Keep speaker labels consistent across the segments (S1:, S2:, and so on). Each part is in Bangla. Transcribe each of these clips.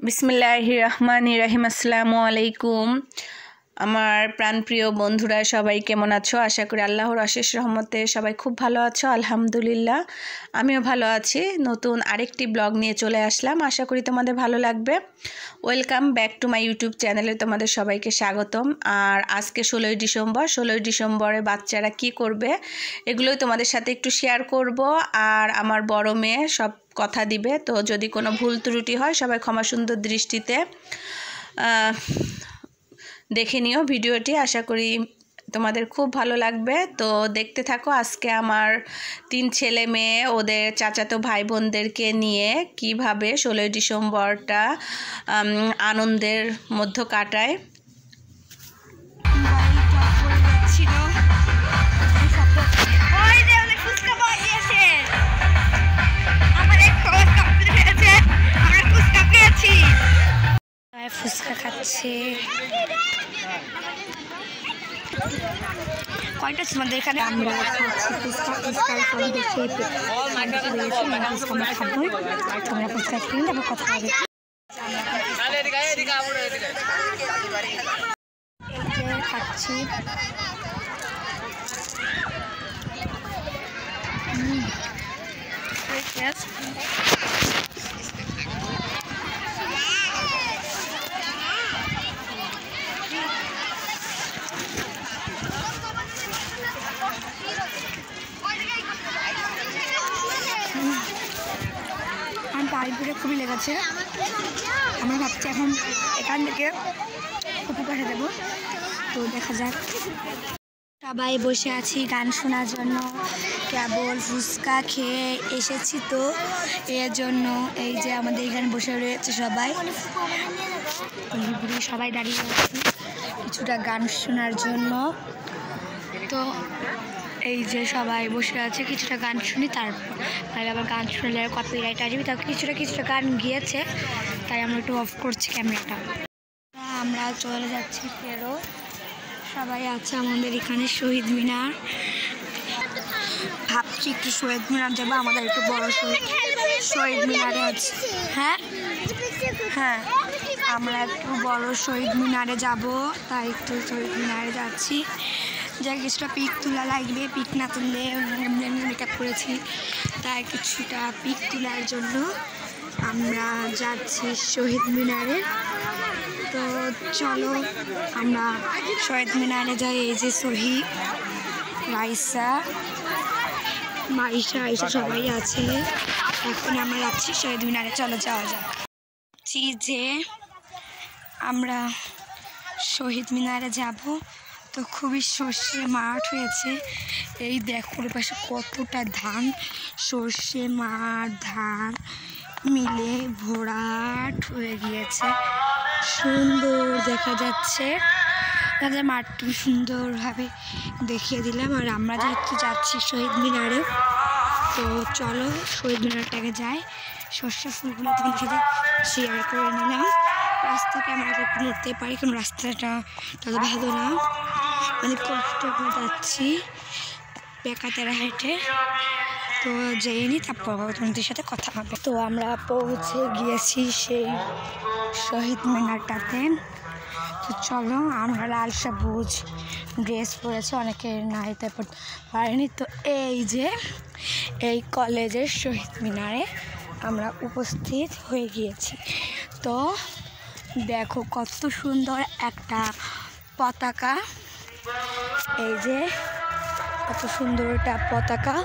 S1: বিসমিল্লাহির রহমানির রহিম। আসসালামু আলাইকুম। আমার প্রাণপ্রিয় বন্ধুরা সবাই কেমন আছো? আশা করি আল্লাহর অশেষ রহমতে সবাই খুব ভালো আছো। আলহামদুলিল্লাহ, আমিও ভালো আছি। নতুন আরেকটি ব্লগ নিয়ে চলে আসলাম, আশা করি তোমাদের ভালো লাগবে। Welcome back to my YouTube চ্যানেলে তোমাদের সবাইকে স্বাগতম। আর আজকে 16ই ডিসেম্বরে বাচ্চারা কি করবে এগুলোই তোমাদের সাথে একটু শেয়ার করব। আর আমার বড় মেয়ে সব কথা দিবে, তো যদি কোনো ভুল ত্রুটি হয় সবাই ক্ষমা সুন্দর দৃষ্টিতে দেখে নিও ভিডিওটি। আশা করি তোমাদের খুব ভালো লাগবে, তো দেখতে থাকো। আজকে আমার 3 ছেলে মেয়ে ওদের চাচাতো ভাই বোনদেরকে নিয়ে কিভাবে 16ই ডিসেম্বরটা আনন্দের মধ্যে কাটায়।
S2: ফুচকা খাচ্ছে। কয়টা তোমাদের এখানে আমরা খাচ্ছি ফুচকা। ফুচকার পরে দেখি ফুচকা খাবো। তোমরা ফুচকা কিনে তারপর কথা হবে। খাচ্ছি বাড়িপুরে খুবই লেগেছে। আমরা ভাবছি এখন এখান থেকে ফুপু পাশে দেবো, তো দেখা যাক। সবাই বসে আছি গান শোনার জন্য, কেবল ফুচকা খেয়ে এসেছি, তো এর জন্য এই যে আমাদের এখানে বসে রয়েছে সবাই সবাই দাঁড়িয়ে আছি কিছুটা গান শোনার জন্য। তো এই যে সবাই বসে আছে, কিছুটা গান শুনি, তারপর আবার গান শুনলে কপিরাইট আসবে, তাও কিছুটা গান গিয়েছে, তাই আমরা একটু অফ করছি ক্যামেরাটা। আমরা চলে যাচ্ছি ফেরো। সবাই আছে আমাদের এখানে শহীদ মিনার। ভাবছি একটু শহীদ মিনার যাবো, আমাদের একটু বড় শহীদ মিনারে আছে। হ্যাঁ, আমরা একটু বড় শহীদ মিনারে যাব, তাই একটু শহীদ মিনারে যাচ্ছি। যা কিছুটা পিক তোলা লাগবে, পিক না তুললে মেকআপ করেছি, তাই কিছুটা পিক তোলার জন্য আমরা যাচ্ছি শহীদ মিনারে। তো চলো আমরা শহীদ মিনারে যাই। এই যে শহীদ মাইশা সবাই আছে। এখন আমরা যাচ্ছি শহীদ মিনারে, চলো যাওয়া যাক। যে আমরা শহীদ মিনারে যাব, তো খুবই সর্ষে মাঠ হয়েছে। এই দেখো পাশে কতটা ধান, সর্ষে মাঠ ধান মিলে ভরাট হয়ে গিয়েছে, সুন্দর দেখা যাচ্ছে। তাদের মাঠটি সুন্দরভাবে দেখিয়ে দিলাম। আর আমরা যেহেতু যাচ্ছি শহীদ মিনারে, তো চলো শহীদ মিনারটাকে যাই। সর্ষে ফুলগুলো তোমার সাথে শেয়ার করে নিলাম। রাস্তা ক্যামেরা একটু নিতে পারি, কারণ রাস্তাটা তত ভালো না, অনেক কষ্ট করে যাচ্ছি বেকাতেরা হেঁটে। তো যেয়ে নি, তারপর তোমাদের সাথে কথা হবে। তো আমরা পৌঁছে গিয়েছি সেই শহীদ মিনারটাতে। তো চলো, আমরা লাল সবুজ ড্রেস পরেছি, অনেকে নাই তারপর পারেনি। তো এই যে এই কলেজের শহীদ মিনারে আমরা উপস্থিত হয়ে গিয়েছি। তো দেখো কত সুন্দর একটা পতাকা, এই যে কত সুন্দর একটা পতাকা।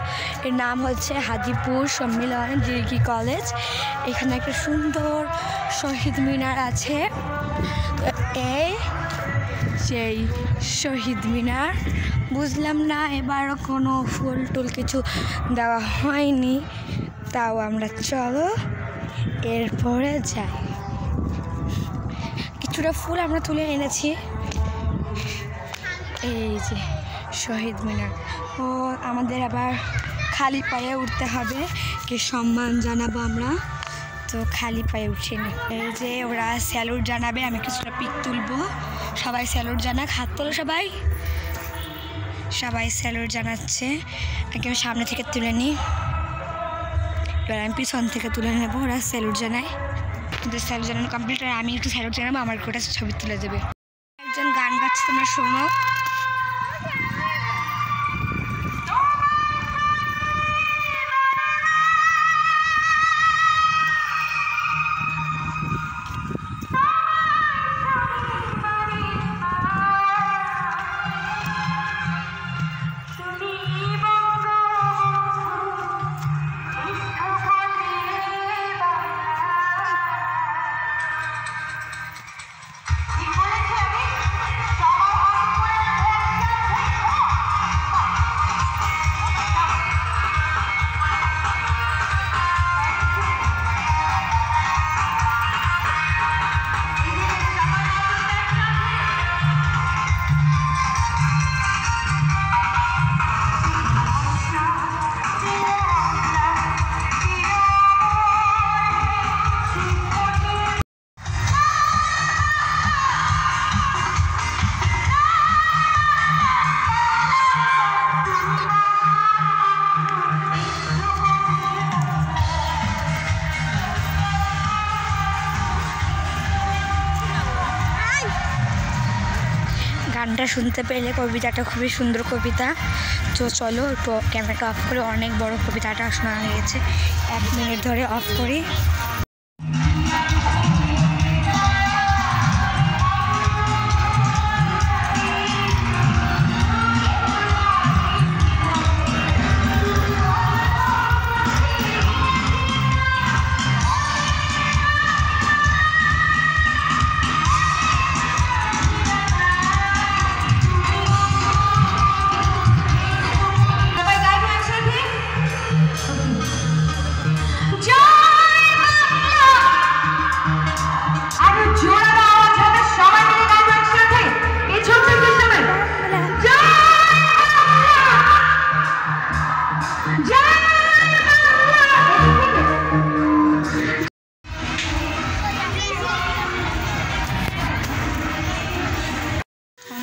S2: এর নাম হচ্ছে হাজিপুর সম্মিলন ডিগ্রি কলেজ। এখানে একটা সুন্দর শহীদ মিনার আছে। এই সেই শহীদ মিনার, বুঝলাম না এবারও কোনো ফুল টুল কিছু দেওয়া হয়নি, তাও আমরা চলো এরপরে যাই। কিছুটা ফুল আমরা তুলে এনেছি। এই যে শহীদ মিনার, ও আমাদের আবার খালি পায়ে উঠতে হবে, কি সম্মান জানাবো আমরা, তো খালি পায়ে উঠিনি। এই যে ওরা স্যালুট জানাবে, আমি কিছুটা পিক তুলবো। সবাই স্যালুট জানাক, হাত তোলো সবাই স্যালুট জানাচ্ছে। আগে আমি সামনে থেকে তুলে নিই, এবার আমি পিছন থেকে তুলে নেবো। ওরা স্যালুট জানায়। ওদের স্যালুট জানানো কমপ্লিট, আর আমি একটু স্যালুট জানাবো, আমার কোটা ছবি তুলে দেবে। একজন গান গাচ্ছে, তোমরা শোনো। গানটা শুনতে পেলে কবিতাটা খুবই সুন্দর কবিতা। তো চলো একটু ক্যামেরাটা অফ করে, অনেক বড় কবিতাটা শোনা গেছে, 1 মিনিট ধরে অফ করি।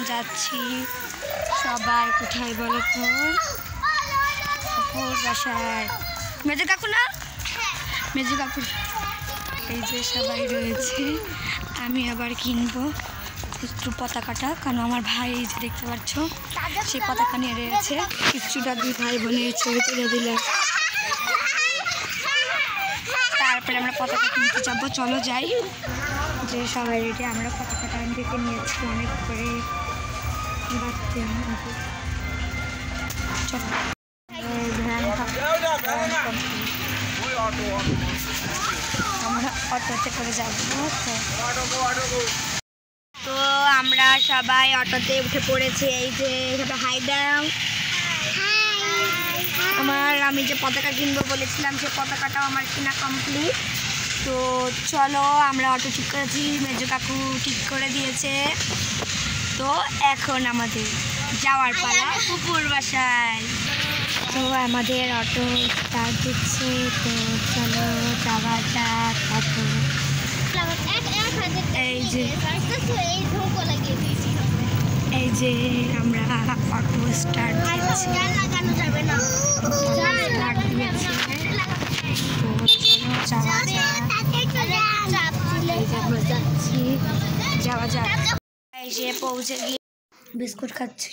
S2: যাচ্ছি সবাই কোথায় বলো তো? বাসায়। মেজো কাকু না? মেজো কাকু। এই যে সবাই রয়েছে, আমি আবার কিনবো একটু পতাকাটা, কারণ আমার ভাই এই যে দেখতে পাচ্ছ সে পতাকা নিয়ে রয়েছে। কিছুটা 2 ভাই বোনের ছবি তুলে দিলাম, তারপরে আমরা পতাকা কিনতে যাবো। চলো যাই। যে সবাই রেডি, আমরা পতাকাটা থেকে নিয়েছি অনেক করে বাড়তে। আমরা অটোতে করে যাবো। তো আমরা সবাই অটোতে উঠে পড়েছি। এই যে এখানে হাই দাও। আমি যে পতাকা কিনবো বলেছিলাম, সে পতাকাটাও আমার কেনা কমপ্লিট। তো চলো, আমরা অটো ঠিক করেছি, মেজো কাকু ঠিক করে দিয়েছে। তো এখন আমাদের যাওয়ার পালা পুকুর বাসায়। তো আমাদের অটো স্টার্ট দিচ্ছে, তো চলো যাওয়া যাক। এখন এই যে আমরা অটো স্টার্ট দিচ্ছি, যাওয়া যাক। এই যে পৌঁছে গিয়ে বিস্কুট খাচ্ছি,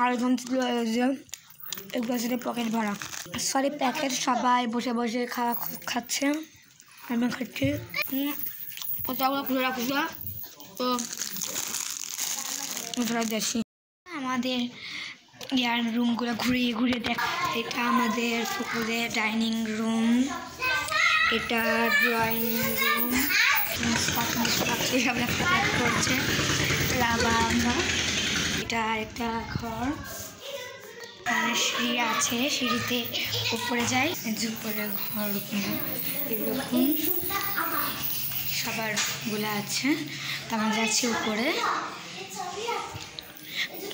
S2: আর এখানে পকেট ভরা, সরি প্যাকেট। সবাই বসে বসে খাচ্ছে, আমি খাচ্ছি। পতাকাগুলো খুলে রাখছি, তো দেখছি আমাদের ইয়ার রুমগুলো ঘুরিয়ে ঘুরিয়ে দেখ। এটা আমাদের পুকুরের ডাইনিং রুম, এটা ড্রয়িং রুম, করছে রাবাবা। এটা একটা ঘর, এখানে সিঁড়ি আছে, সিঁড়িতে উপরে যাই, উপরে ঘর এরকম সবার গুলা আছে। আমরা যাচ্ছি উপরে,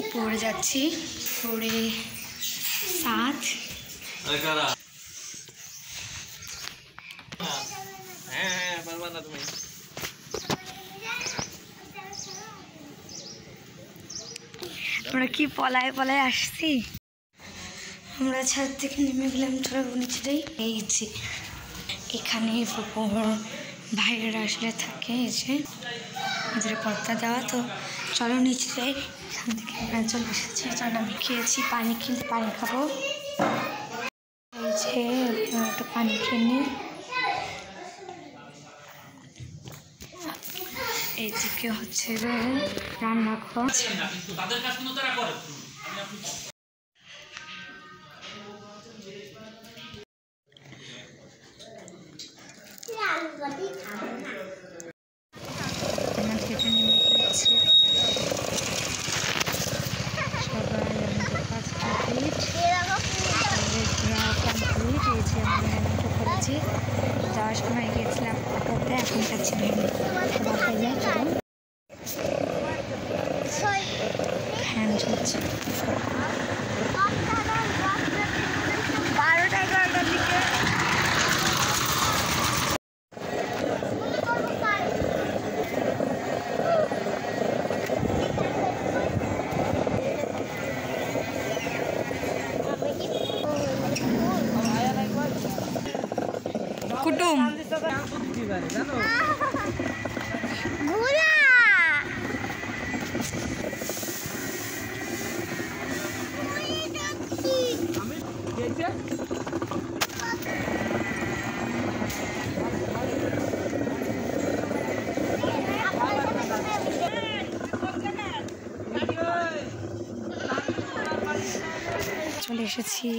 S2: উপরে যাচ্ছি, উপরে 7। আমরা কি পলায় পলায় আসছি। আমরা ছাদ থেকে নেমে গেলাম চলো নিচেটাই। এই যে এখানে ভাইয়েরা আসলে থাকে, এই যে এদের পর্দা দেওয়া। তো চলো নিচেটাই, এখান থেকে আমরা চলে এসেছি। চল আমি খেয়েছি, পানি কিনতে পানি খাবো। এই যে একটু পানি খেয়ে নিই। এইদিকে হচ্ছে রান্নাঘর। আমার খেতে নেমে গেছি সবাই, আমাদের কাজ কমপ্লিট, কমপ্লিট। এই যে আমরা রান্নাটা করেছি, যাওয়ার সময় গিয়েছিলাম অটোতে, এখন যাচ্ছি বাসায়। চলো ফ্যান চলছে। 12টা-11টার দিকে কুটুম চলে এসেছি।